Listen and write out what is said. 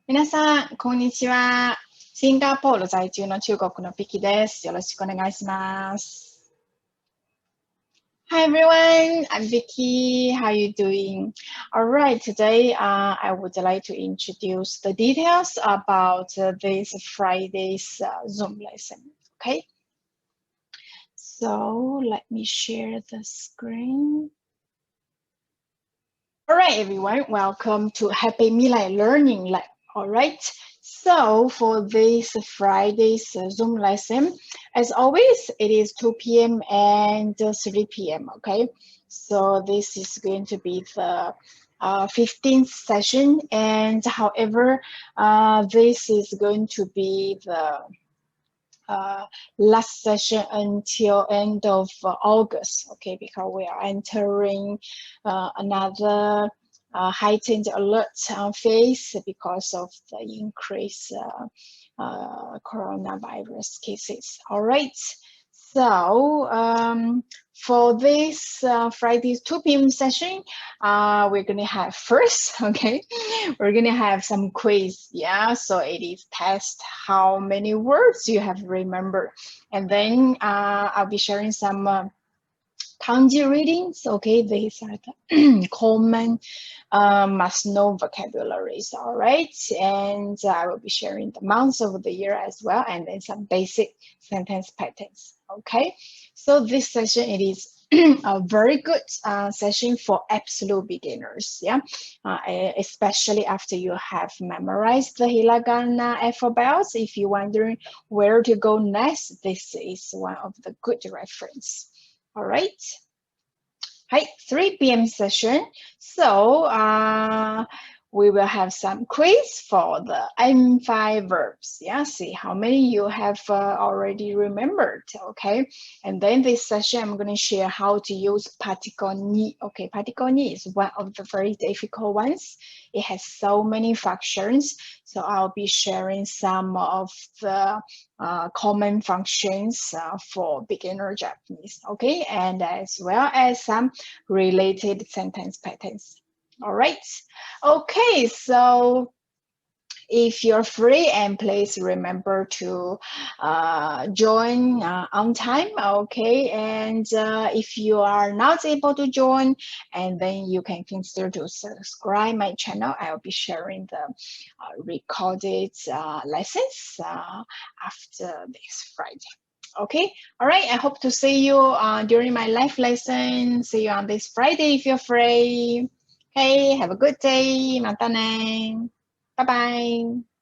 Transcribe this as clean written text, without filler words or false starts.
皆さん、こんにちは。シンガポール在住の中国のピキです。よろしくお願いします。Hi everyone, I'm Vicky. How are you doing? Alright, today I would like to introduce the details about this Friday's Zoom lesson. Okay, so let me share the screen. Alright everyone, welcome to Happy Milai Learning Lab. Alright, so for this Friday's Zoom lesson, as always, it is 2 p.m. and 3 p.m. Okay, so this is going to be the 15th session, and however, this is going to be the last session until end of August. Okay, because we are entering another heightened alert phase because of the increased coronavirus cases. All right, so for this Friday's 2 p.m. session, we're gonna have first, okay, we're gonna have some quiz. Yeah, so it is test how many words you have remembered, and then I'll be sharing some Kanji readings. Okay, these are the common must-know vocabularies. All right, and I will be sharing the months of the year as well, and then some basic sentence patterns. Okay, so this session, it is a very good session for absolute beginners. Yeah, especially after you have memorized the hiragana alphabets. If you're wondering where to go next, this is one of the good reference. All right. Hi, 3 p.m. session. So we will have some quiz for the M5 verbs. Yeah, see how many you have already remembered. Okay, and then this session I'm going to share how to use particle ni. Okay, particle ni is one of the very difficult ones. It has so many functions. So I'll be sharing some of the common functions for beginner Japanese. Okay, and as well as some related sentence patterns. All right. Okay, so if you're free, and please remember to join on time. Okay, and if you are not able to join, and then you can consider to subscribe my channel. I'll be sharing the recorded lessons after this Friday. Okay, all right, I hope to see you during my live lesson. See you on this Friday if you're free. Okay, have a good day. またね。Bye bye.